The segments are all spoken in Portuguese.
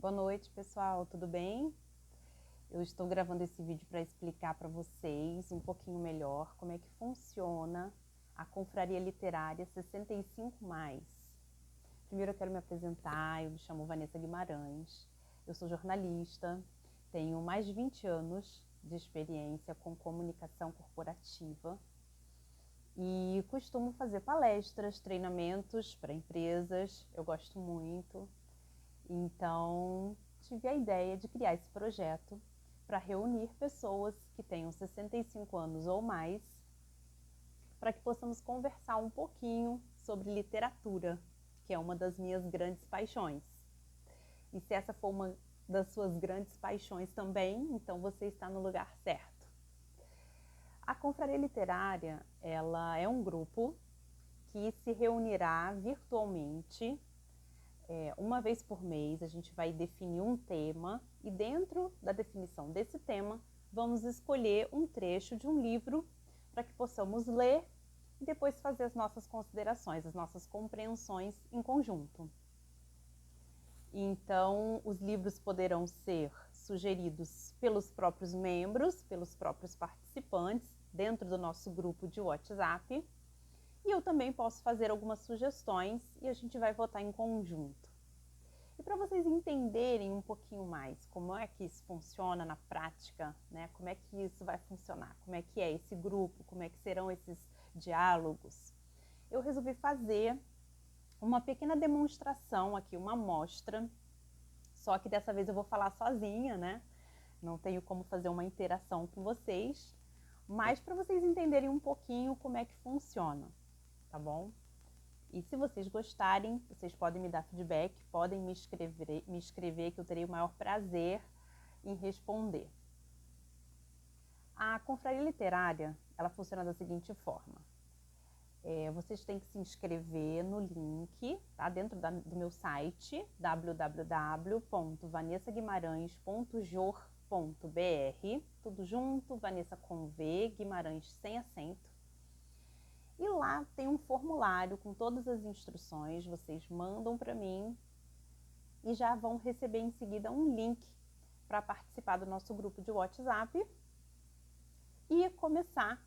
Boa noite, pessoal, tudo bem? Eu estou gravando esse vídeo para explicar para vocês um pouquinho melhor como é que funciona a Confraria Literária 65 Mais. Primeiro eu quero me apresentar, eu me chamo Vanessa Guimarães, eu sou jornalista, tenho mais de 20 anos de experiência com comunicação corporativa e costumo fazer palestras, treinamentos para empresas, eu gosto muito. Então, tive a ideia de criar esse projeto para reunir pessoas que tenham 65 anos ou mais, para que possamos conversar um pouquinho sobre literatura, que é uma das minhas grandes paixões. E se essa for uma das suas grandes paixões também, então você está no lugar certo. A Confraria Literária, ela é um grupo que se reunirá virtualmente uma vez por mês. A gente vai definir um tema e dentro da definição desse tema vamos escolher um trecho de um livro para que possamos ler e depois fazer as nossas considerações, as nossas compreensões em conjunto. Então, os livros poderão ser sugeridos pelos próprios membros, pelos próprios participantes dentro do nosso grupo de WhatsApp, e eu também posso fazer algumas sugestões e a gente vai votar em conjunto. E para vocês entenderem um pouquinho mais como é que isso funciona na prática, né? Como é que isso vai funcionar, como é que é esse grupo, como é que serão esses diálogos, eu resolvi fazer uma pequena demonstração aqui, uma amostra, só que dessa vez eu vou falar sozinha, né? Não tenho como fazer uma interação com vocês, mas para vocês entenderem um pouquinho como é que funciona, tá bom? E se vocês gostarem, vocês podem me dar feedback, podem me escrever que eu terei o maior prazer em responder. A Confraria Literária, ela funciona da seguinte forma. Vocês têm que se inscrever no link, tá? Dentro do meu site, www.vanessaguimarães.jor.br, tudo junto, Vanessa com V, Guimarães sem acento. E lá tem um formulário com todas as instruções, vocês mandam para mim e já vão receber em seguida um link para participar do nosso grupo de WhatsApp e começar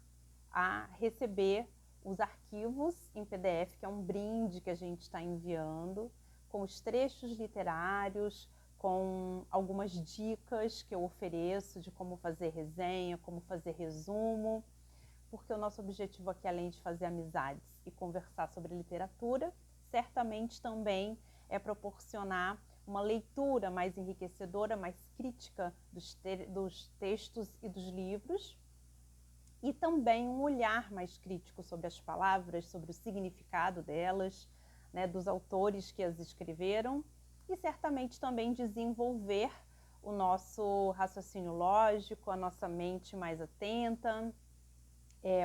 a receber os arquivos em PDF, que é um brinde que a gente está enviando, com os trechos literários, com algumas dicas que eu ofereço de como fazer resenha, como fazer resumo, porque o nosso objetivo aqui, além de fazer amizades e conversar sobre literatura, certamente também é proporcionar uma leitura mais enriquecedora, mais crítica dos textos e dos livros, e também um olhar mais crítico sobre as palavras, sobre o significado delas, né, dos autores que as escreveram, e certamente também desenvolver o nosso raciocínio lógico, a nossa mente mais atenta,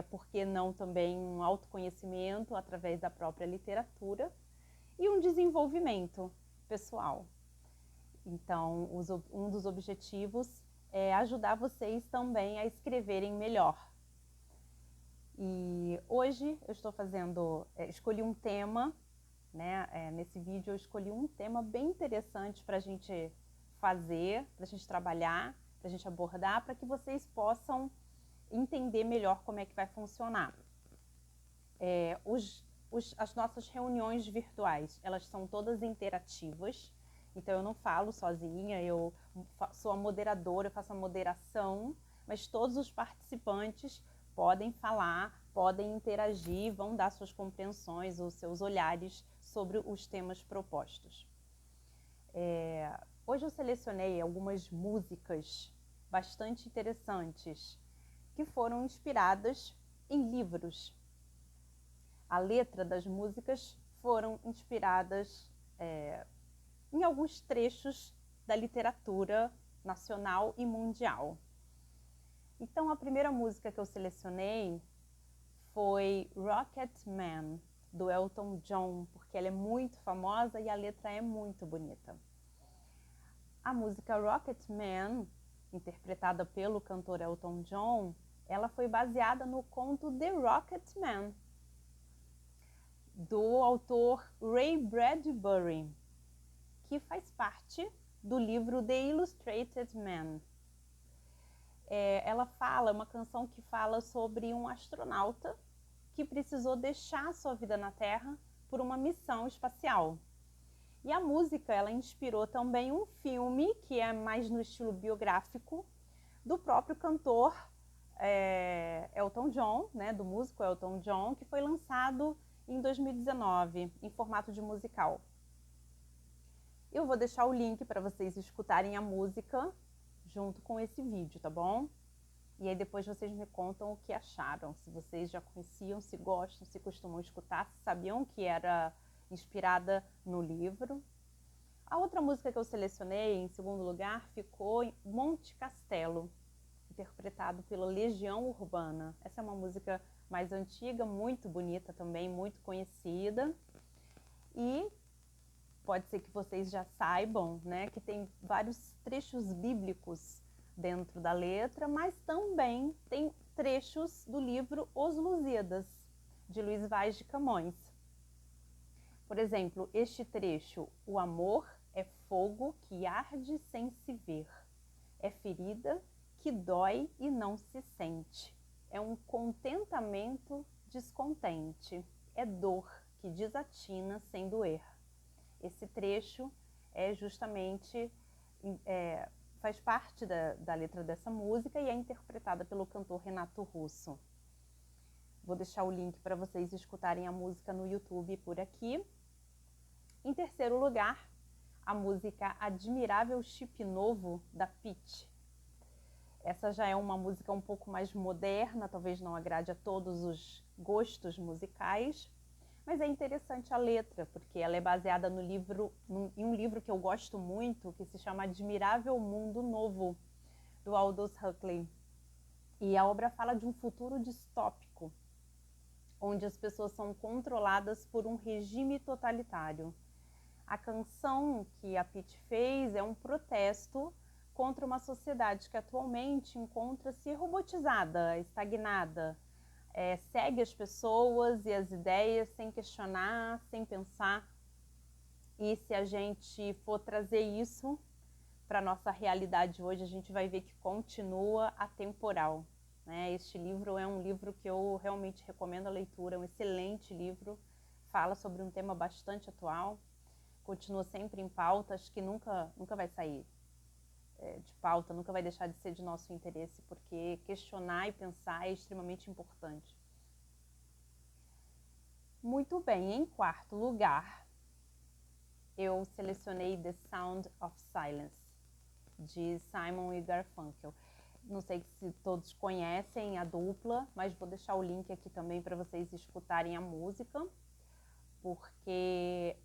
por que não também um autoconhecimento através da própria literatura e um desenvolvimento pessoal. Então, um dos objetivos é ajudar vocês também a escreverem melhor. E hoje eu estou escolhi um tema, né? Nesse vídeo eu escolhi um tema bem interessante para a gente fazer, para a gente trabalhar, para a gente abordar, para que vocês possam entender melhor como é que vai funcionar. As nossas reuniões virtuais, elas são todas interativas, então eu não falo sozinha, eu sou a moderadora, eu faço a moderação, mas todos os participantes podem falar, podem interagir, vão dar suas compreensões, os seus olhares sobre os temas propostos. Hoje eu selecionei algumas músicas bastante interessantes que foram inspiradas em livros. A letra das músicas foram inspiradas em alguns trechos da literatura nacional e mundial. Então, a primeira música que eu selecionei foi Rocketman, do Elton John, porque ela é muito famosa e a letra é muito bonita. A música Rocketman, interpretada pelo cantor Elton John, ela foi baseada no conto The Rocketman, do autor Ray Bradbury, que faz parte do livro The Illustrated Man. Ela fala, uma canção que fala sobre um astronauta que precisou deixar sua vida na Terra por uma missão espacial. E a música, ela inspirou também um filme que é mais no estilo biográfico do próprio cantor Elton John, né, do músico Elton John, que foi lançado em 2019 em formato de musical. Eu vou deixar o link para vocês escutarem a música junto com esse vídeo, tá bom? E aí depois vocês me contam o que acharam, se vocês já conheciam, se gostam, se costumam escutar, se sabiam que era inspirada no livro. A outra música que eu selecionei, em segundo lugar, ficou em Monte Castelo, interpretado pela Legião Urbana. Essa é uma música mais antiga, muito bonita também, muito conhecida. E pode ser que vocês já saibam, né, que tem vários trechos bíblicos dentro da letra, mas também tem trechos do livro Os Lusíadas, de Luís Vaz de Camões. Por exemplo, este trecho: o amor é fogo que arde sem se ver, é ferida que dói e não se sente, é um contentamento descontente, é dor que desatina sem doer. Esse trecho é justamente, faz parte da letra dessa música e é interpretada pelo cantor Renato Russo. Vou deixar o link para vocês escutarem a música no YouTube por aqui. Em terceiro lugar, a música Admirável Chip Novo, da Pitty. Essa já é uma música um pouco mais moderna, talvez não agrade a todos os gostos musicais, mas é interessante a letra, porque ela é baseada em um livro que eu gosto muito, que se chama Admirável Mundo Novo, do Aldous Huxley. E a obra fala de um futuro distópico, onde as pessoas são controladas por um regime totalitário. A canção que a Pitty fez é um protesto contra uma sociedade que atualmente encontra-se robotizada, estagnada, segue as pessoas e as ideias sem questionar, sem pensar. E se a gente for trazer isso para a nossa realidade hoje, a gente vai ver que continua atemporal, né? Este livro é um livro que eu realmente recomendo a leitura, é um excelente livro, fala sobre um tema bastante atual, continua sempre em pauta, acho que nunca vai sair de pauta, nunca vai deixar de ser de nosso interesse, porque questionar e pensar é extremamente importante. Muito bem, em quarto lugar, eu selecionei The Sound of Silence, de Simon e Garfunkel. Não sei se todos conhecem a dupla, mas vou deixar o link aqui também para vocês escutarem a música, porque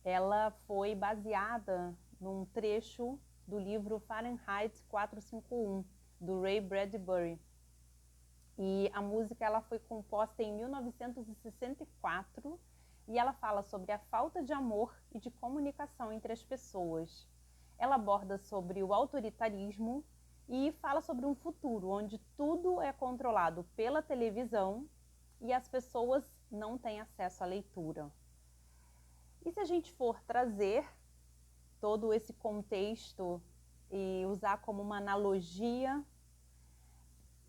ela foi baseada num trecho do livro Fahrenheit 451, do Ray Bradbury. E a música ela foi composta em 1964 e ela fala sobre a falta de amor e de comunicação entre as pessoas. Ela aborda sobre o autoritarismo e fala sobre um futuro onde tudo é controlado pela televisão e as pessoas não têm acesso à leitura. E se a gente for trazer todo esse contexto e usar como uma analogia,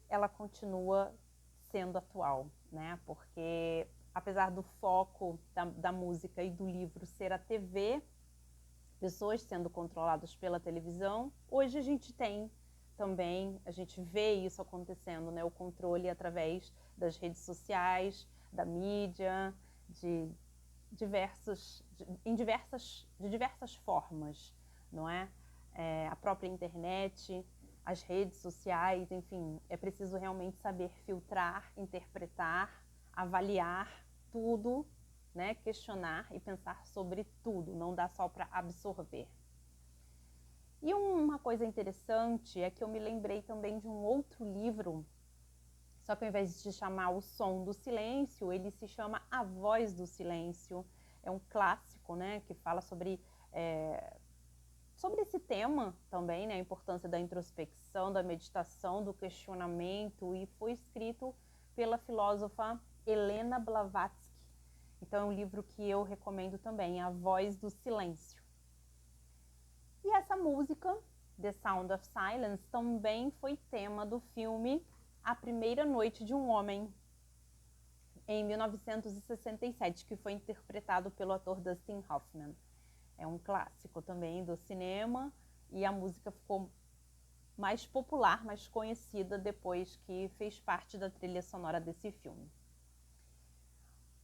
ela continua sendo atual, né? Porque apesar do foco da música e do livro ser a TV, pessoas sendo controladas pela televisão, hoje a gente tem também, a gente vê isso acontecendo, né? O controle através das redes sociais, da mídia, de diversas formas, não é? A própria internet, as redes sociais, enfim, é preciso realmente saber filtrar, interpretar, avaliar tudo, né? Questionar e pensar sobre tudo, não dá só para absorver. E uma coisa interessante é que eu me lembrei também de um outro livro, só que ao invés de chamar O Som do Silêncio, ele se chama A Voz do Silêncio. É um clássico, né, que fala sobre esse tema também, né, a importância da introspecção, da meditação, do questionamento, e foi escrito pela filósofa Helena Blavatsky. Então é um livro que eu recomendo também, A Voz do Silêncio. E essa música, The Sound of Silence, também foi tema do filme A Primeira Noite de um Homem, em 1967, que foi interpretado pelo ator Dustin Hoffman. É um clássico também do cinema e a música ficou mais popular, mais conhecida depois que fez parte da trilha sonora desse filme.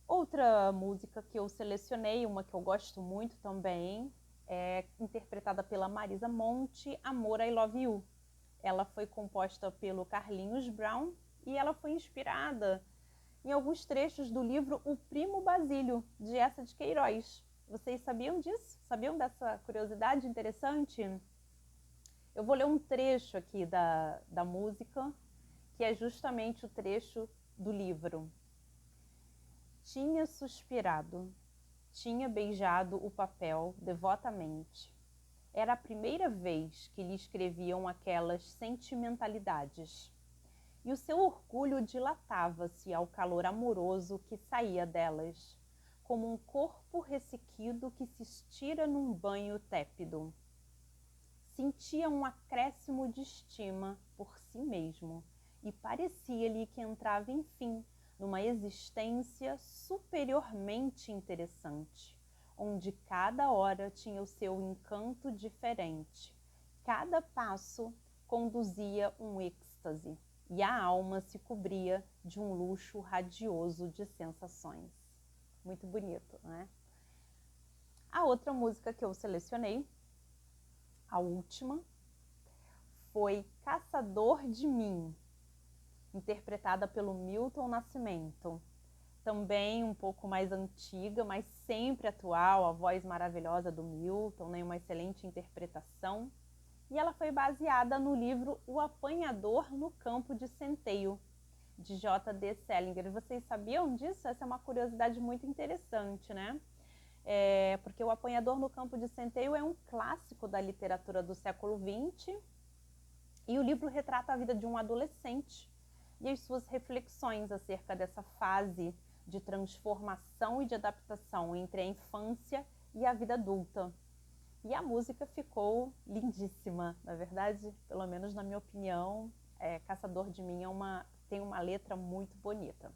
Outra música que eu selecionei, uma que eu gosto muito também, é interpretada pela Marisa Monte, Amor, I Love You. Ela foi composta pelo Carlinhos Brown e ela foi inspirada em alguns trechos do livro O Primo Basílio, de Eça de Queiroz. Vocês sabiam disso? Sabiam dessa curiosidade interessante? Eu vou ler um trecho aqui da música, que é justamente o trecho do livro. Tinha suspirado, tinha beijado o papel devotamente. Era a primeira vez que lhe escreviam aquelas sentimentalidades. E o seu orgulho dilatava-se ao calor amoroso que saía delas, como um corpo ressequido que se estira num banho tépido. Sentia um acréscimo de estima por si mesmo e parecia-lhe que entrava, enfim, numa existência superiormente interessante, onde cada hora tinha o seu encanto diferente. Cada passo conduzia um êxtase e a alma se cobria de um luxo radioso de sensações. Muito bonito, né? A outra música que eu selecionei, a última, foi Caçador de Mim, interpretada pelo Milton Nascimento. Também um pouco mais antiga, mas sempre atual, a voz maravilhosa do Milton, né? Uma excelente interpretação. E ela foi baseada no livro O Apanhador no Campo de Centeio, de J.D. Salinger. Vocês sabiam disso? Essa é uma curiosidade muito interessante, né? Porque O Apanhador no Campo de Centeio é um clássico da literatura do século XX e o livro retrata a vida de um adolescente e as suas reflexões acerca dessa fase de transformação e de adaptação entre a infância e a vida adulta. E a música ficou lindíssima, na verdade, pelo menos na minha opinião, Caçador de Mim tem uma letra muito bonita.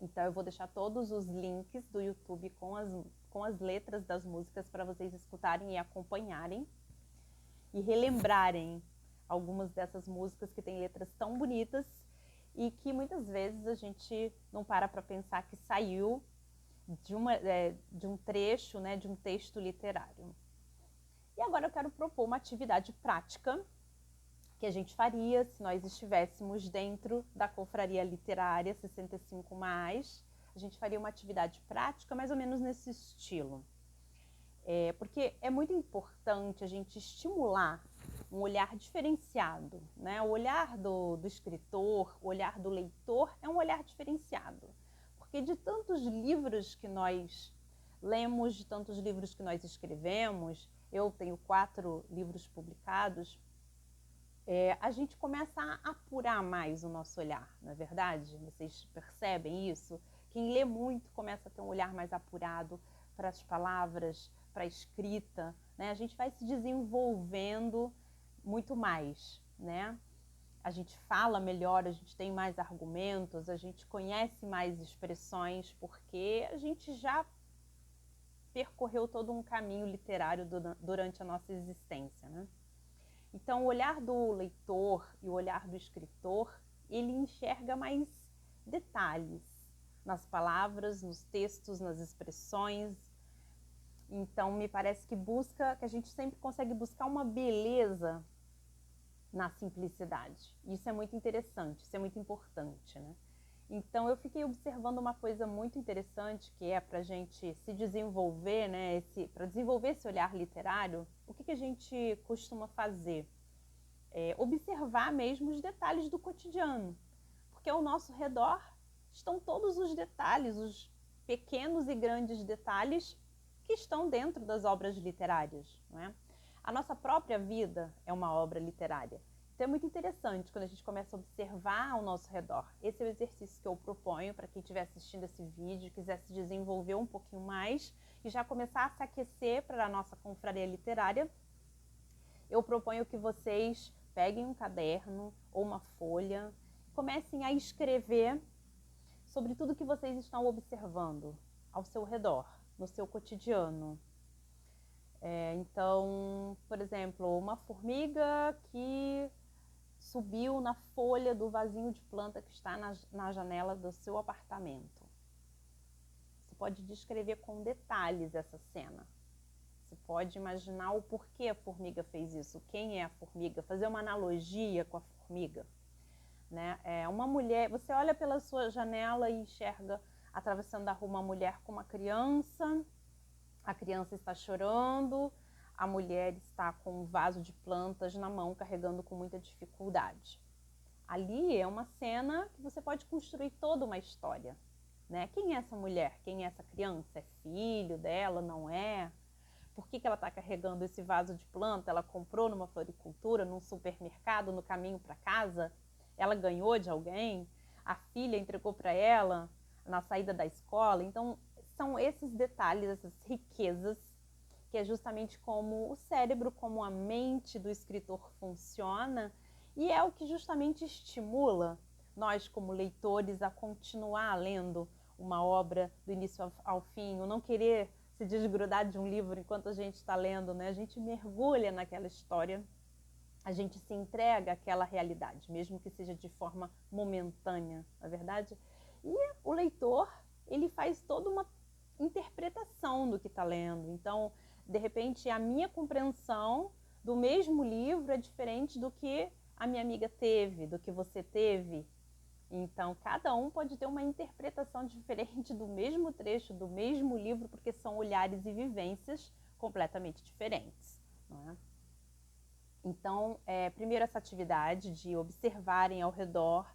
Então eu vou deixar todos os links do YouTube com as letras das músicas para vocês escutarem e acompanharem e relembrarem algumas dessas músicas que têm letras tão bonitas e que muitas vezes a gente não para pensar que saiu de um trecho, né, de um texto literário. E agora eu quero propor uma atividade prática que a gente faria se nós estivéssemos dentro da Confraria Literária 65+. A gente faria uma atividade prática mais ou menos nesse estilo. Porque é muito importante a gente estimular um olhar diferenciado, né? O olhar do escritor, o olhar do leitor é um olhar diferenciado. Porque de tantos livros que nós lemos, de tantos livros que nós escrevemos, eu tenho 4 livros publicados, a gente começa a apurar mais o nosso olhar, não é verdade? Vocês percebem isso? Quem lê muito começa a ter um olhar mais apurado para as palavras, para a escrita, né? A gente vai se desenvolvendo muito mais, né? A gente fala melhor, a gente tem mais argumentos, a gente conhece mais expressões, porque a gente já percorreu todo um caminho literário durante a nossa existência, né? Então, o olhar do leitor e o olhar do escritor, ele enxerga mais detalhes nas palavras, nos textos, nas expressões. Então, me parece que a gente sempre consegue buscar uma beleza na simplicidade. Isso é muito interessante, isso é muito importante, né? Então, eu fiquei observando uma coisa muito interessante, que é para a gente se desenvolver, né? Para desenvolver esse olhar literário, o que a gente costuma fazer? Observar mesmo os detalhes do cotidiano, porque ao nosso redor estão todos os detalhes, os pequenos e grandes detalhes que estão dentro das obras literárias, não é? A nossa própria vida é uma obra literária. Então é muito interessante quando a gente começa a observar ao nosso redor. Esse é o exercício que eu proponho para quem estiver assistindo esse vídeo, quiser se desenvolver um pouquinho mais e já começar a se aquecer para a nossa confraria literária. eu proponho que vocês peguem um caderno ou uma folha, comecem a escrever sobre tudo que vocês estão observando ao seu redor, no seu cotidiano. Então, por exemplo, uma formiga que subiu na folha do vasinho de planta que está na janela do seu apartamento. Você pode descrever com detalhes essa cena. Você pode imaginar o porquê a formiga fez isso, quem é a formiga, fazer uma analogia com a formiga. Né? Uma mulher, você olha pela sua janela e enxerga atravessando a rua uma mulher com uma criança, a criança está chorando, a mulher está com um vaso de plantas na mão, carregando com muita dificuldade. Ali é uma cena que você pode construir toda uma história. Né? Quem é essa mulher? Quem é essa criança? É filho dela? Não é? Por que ela está carregando esse vaso de planta? Ela comprou numa floricultura, num supermercado, no caminho para casa? Ela ganhou de alguém? A filha entregou para ela na saída da escola? Então, são esses detalhes, essas riquezas, que é justamente como o cérebro, como a mente do escritor funciona, e é o que justamente estimula nós, como leitores, a continuar lendo uma obra do início ao fim, ou não querer se desgrudar de um livro enquanto a gente está lendo, né? A gente mergulha naquela história, a gente se entrega àquela realidade, mesmo que seja de forma momentânea, não é verdade? E o leitor, ele faz toda uma interpretação do que está lendo. Então, de repente, a minha compreensão do mesmo livro é diferente do que a minha amiga teve, do que você teve. Então, cada um pode ter uma interpretação diferente do mesmo trecho, do mesmo livro, porque são olhares e vivências completamente diferentes. Não é? Então, primeiro essa atividade de observarem ao redor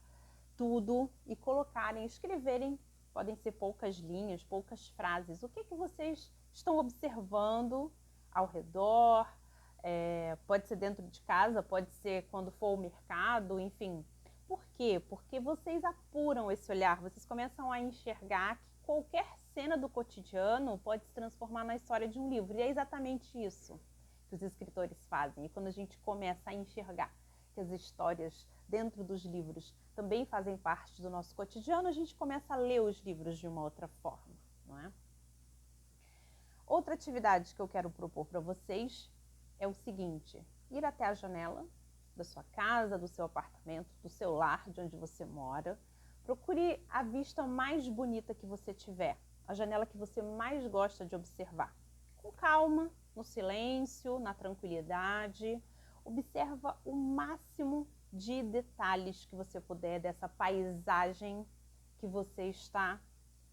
tudo e colocarem, escreverem, podem ser poucas linhas, poucas frases. O que vocês estão observando ao redor? Pode ser dentro de casa, pode ser quando for ao mercado, enfim. Por quê? Porque vocês apuram esse olhar, vocês começam a enxergar que qualquer cena do cotidiano pode se transformar na história de um livro. E é exatamente isso que os escritores fazem. E quando a gente começa a enxergar que as histórias dentro dos livros também fazem parte do nosso cotidiano, a gente começa a ler os livros de uma outra forma, não é? Outra atividade que eu quero propor para vocês é o seguinte: ir até a janela da sua casa, do seu apartamento, do seu lar, de onde você mora. Procure a vista mais bonita que você tiver, a janela que você mais gosta de observar. Com calma, no silêncio, na tranquilidade. Observa o máximo de detalhes que você puder dessa paisagem que você está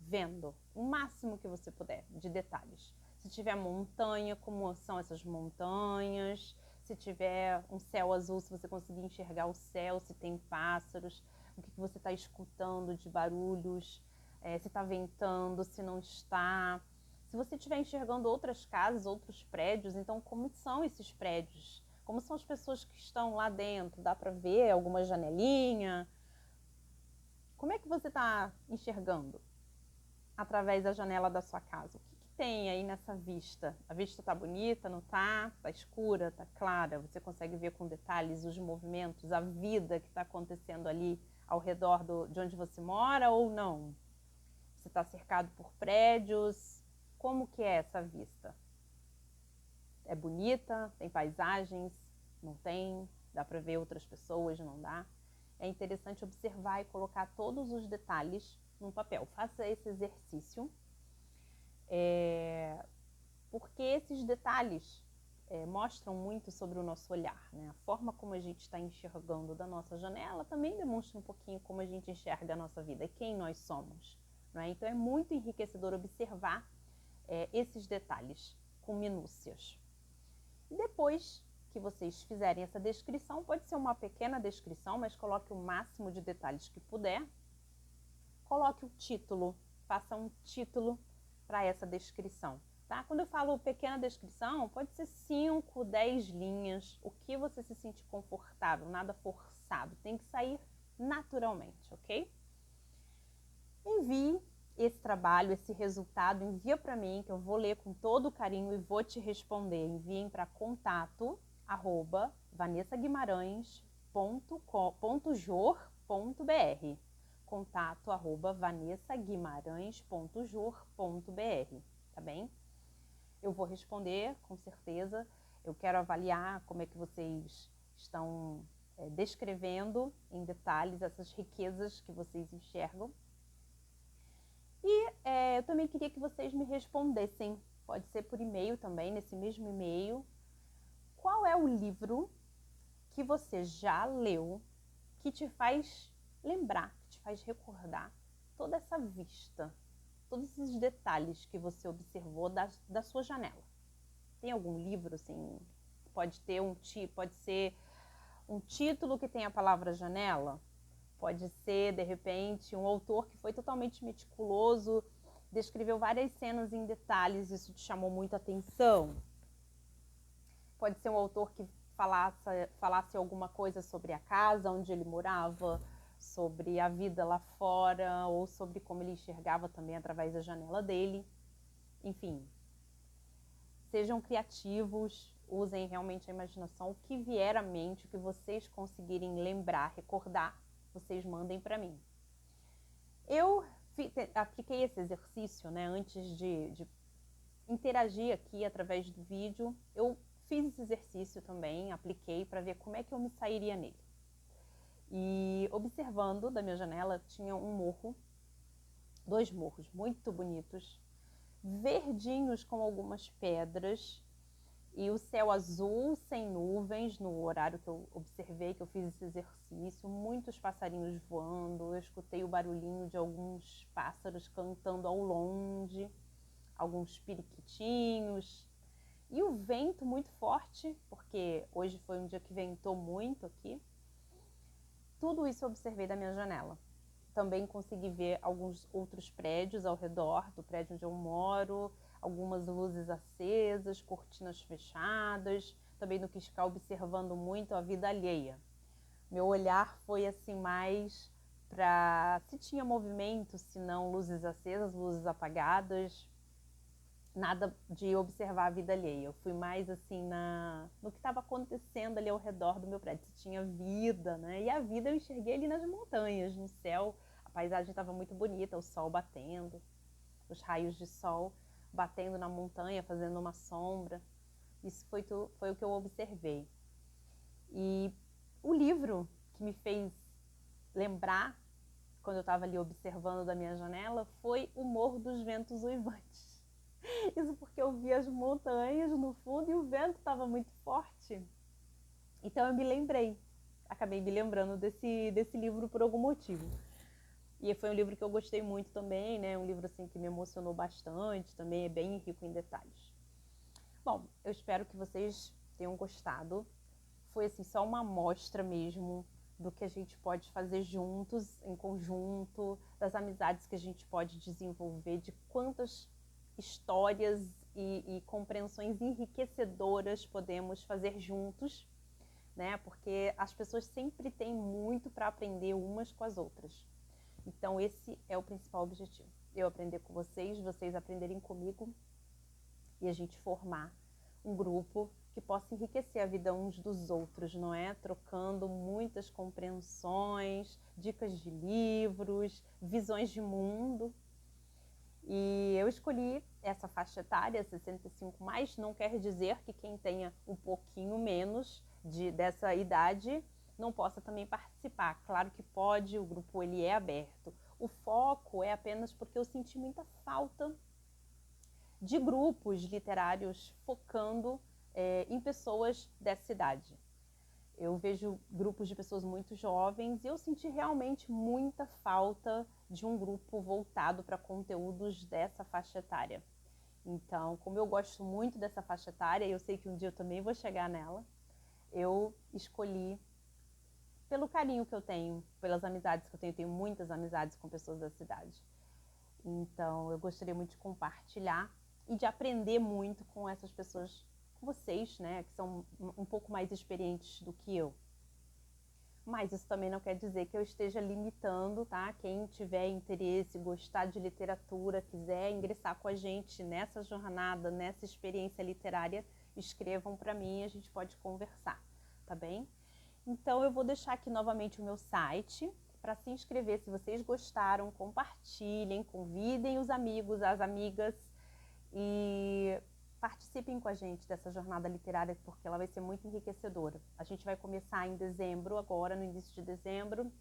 vendo. O máximo que você puder de detalhes. Se tiver montanha, como são essas montanhas. Se tiver um céu azul, se você conseguir enxergar o céu, se tem pássaros, o que você está escutando de barulhos, se está ventando, se não está. Se você estiver enxergando outras casas, outros prédios, então como são esses prédios? Como são as pessoas que estão lá dentro? Dá para ver alguma janelinha? Como é que você está enxergando através da janela da sua casa? O que tem aí nessa vista? A vista está bonita, não está? Está escura, está clara? Você consegue ver com detalhes os movimentos, a vida que está acontecendo ali ao redor de onde você mora ou não? Você está cercado por prédios? Como que é essa vista? É bonita? Tem paisagens? Não tem? Dá para ver outras pessoas? Não dá? É interessante observar e colocar todos os detalhes no papel. Faça esse exercício, porque esses detalhes mostram muito sobre o nosso olhar, né? A forma como a gente está enxergando da nossa janela também demonstra um pouquinho como a gente enxerga a nossa vida e quem nós somos, não é? Então é muito enriquecedor observar esses detalhes com minúcias. E depois que vocês fizerem essa descrição, pode ser uma pequena descrição, mas coloque o máximo de detalhes que puder. Coloque o título, faça um título para essa descrição. Tá? Quando eu falo pequena descrição, pode ser 5, 10 linhas, o que você se sente confortável, nada forçado, tem que sair naturalmente, ok? Envie esse trabalho, esse resultado, envia para mim, que eu vou ler com todo carinho e vou te responder. Enviem para contato vanessaguimarães.jor.br. contato@vanessaguimarães.jor.br, tá bem? Eu vou responder, com certeza. Eu quero avaliar como é que vocês estão descrevendo em detalhes essas riquezas que vocês enxergam. E eu também queria que vocês me respondessem, pode ser por e-mail também, nesse mesmo e-mail, qual é o livro que você já leu que te faz lembrar, que te faz recordar toda essa vista, todos esses detalhes que você observou da sua janela. Tem algum livro, assim, pode ser um título que tem a palavra janela? Pode ser, de repente, um autor que foi totalmente meticuloso, descreveu várias cenas em detalhes, isso te chamou muito a atenção? Pode ser um autor que falasse alguma coisa sobre a casa onde ele morava, sobre a vida lá fora, ou sobre como ele enxergava também através da janela dele. Enfim, sejam criativos, usem realmente a imaginação, o que vier à mente, o que vocês conseguirem lembrar, recordar, vocês mandem para mim. Eu apliquei esse exercício, né, antes de interagir aqui através do vídeo. Eu fiz esse exercício também, apliquei para ver como é que eu me sairia nele. E observando da minha janela, tinha um morro, 2 morros muito bonitos, verdinhos com algumas pedras, e o céu azul, sem nuvens, no horário que eu observei, que eu fiz esse exercício, muitos passarinhos voando, eu escutei o barulhinho de alguns pássaros cantando ao longe, alguns periquitinhos, e o vento muito forte, porque hoje foi um dia que ventou muito aqui. Tudo isso eu observei da minha janela. Também consegui ver alguns outros prédios ao redor do prédio onde eu moro, algumas luzes acesas, cortinas fechadas. Também não quis ficar observando muito a vida alheia. Meu olhar foi assim mais para se tinha movimento, se não luzes acesas, luzes apagadas. Nada de observar a vida alheia. Eu fui mais assim no que estava acontecendo ali ao redor do meu prédio, se tinha vida, né? E a vida eu enxerguei ali nas montanhas, no céu. A paisagem estava muito bonita, o sol batendo, os raios de sol batendo na montanha, fazendo uma sombra. Isso foi o que eu observei. E o livro que me fez lembrar, quando eu estava ali observando da minha janela, foi O Morro dos Ventos Uivantes. Isso porque eu vi as montanhas no fundo e o vento estava muito forte. Então eu me lembrei, acabei me lembrando desse livro por algum motivo. E foi um livro que eu gostei muito também, né? Um livro assim que me emocionou bastante, também é bem rico em detalhes. Bom, eu espero que vocês tenham gostado. Foi assim só uma amostra mesmo do que a gente pode fazer juntos, em conjunto, das amizades que a gente pode desenvolver, de quantas histórias e compreensões enriquecedoras podemos fazer juntos, né? Porque as pessoas sempre têm muito para aprender umas com as outras. Então esse é o principal objetivo. Eu aprender com vocês, vocês aprenderem comigo e a gente formar um grupo que possa enriquecer a vida uns dos outros, não é? Trocando muitas compreensões, dicas de livros, visões de mundo. E eu escolhi essa faixa etária, 65+, não quer dizer que quem tenha um pouquinho menos dessa idade não possa também participar. Claro que pode, o grupo ele é aberto. O foco é apenas porque eu senti muita falta de grupos literários focando em pessoas dessa idade. Eu vejo grupos de pessoas muito jovens e eu senti realmente muita falta de um grupo voltado para conteúdos dessa faixa etária. Então, como eu gosto muito dessa faixa etária, e eu sei que um dia eu também vou chegar nela, eu escolhi pelo carinho que eu tenho, pelas amizades que eu tenho muitas amizades com pessoas dessa idade. Então, eu gostaria muito de compartilhar e de aprender muito com essas pessoas, com vocês, né, que são um pouco mais experientes do que eu. mas isso também não quer dizer que eu esteja limitando, tá? Quem tiver interesse, gostar de literatura, quiser ingressar com a gente nessa jornada, nessa experiência literária, escrevam para mim e a gente pode conversar, tá bem? Então eu vou deixar aqui novamente o meu site para se inscrever. Se vocês gostaram, compartilhem, convidem os amigos, as amigas e participem com a gente dessa jornada literária, porque ela vai ser muito enriquecedora. A gente vai começar em dezembro, agora no início de dezembro,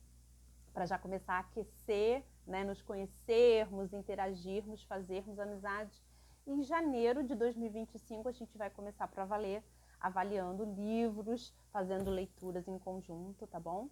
para já começar a aquecer, né, nos conhecermos, interagirmos, fazermos amizade. E em janeiro de 2025 a gente vai começar para valer, avaliando livros, fazendo leituras em conjunto, tá bom?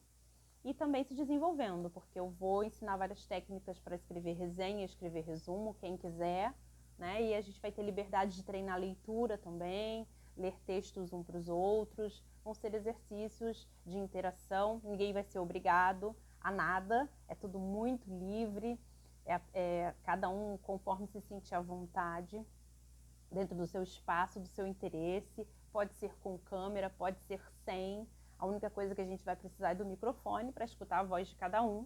E também se desenvolvendo, porque eu vou ensinar várias técnicas para escrever resenha, escrever resumo, quem quiser, né? E a gente vai ter liberdade de treinar a leitura também, ler textos uns para os outros, vão ser exercícios de interação, ninguém vai ser obrigado a nada, é tudo muito livre, cada um conforme se sentir à vontade, dentro do seu espaço, do seu interesse, pode ser com câmera, pode ser sem, a única coisa que a gente vai precisar é do microfone para escutar a voz de cada um.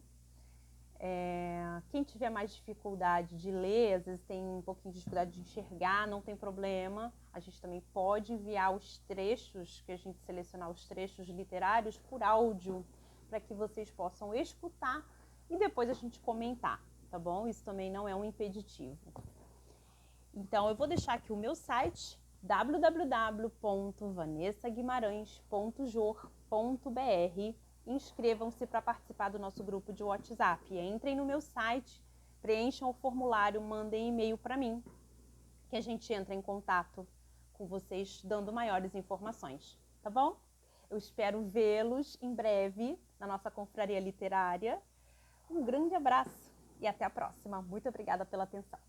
Quem tiver mais dificuldade de ler, às vezes tem um pouquinho de dificuldade de enxergar, não tem problema. A gente também pode enviar os trechos, que a gente selecionar os trechos literários por áudio, para que vocês possam escutar e depois a gente comentar, tá bom? Isso também não é um impeditivo. Então, eu vou deixar aqui o meu site, www.vanessaguimarães.jor.br. Inscrevam-se para participar do nosso grupo de WhatsApp. Entrem no meu site, preencham o formulário, mandem e-mail para mim, que a gente entra em contato com vocês dando maiores informações, tá bom? Eu espero vê-los em breve na nossa confraria literária. Um grande abraço e até a próxima. Muito obrigada pela atenção.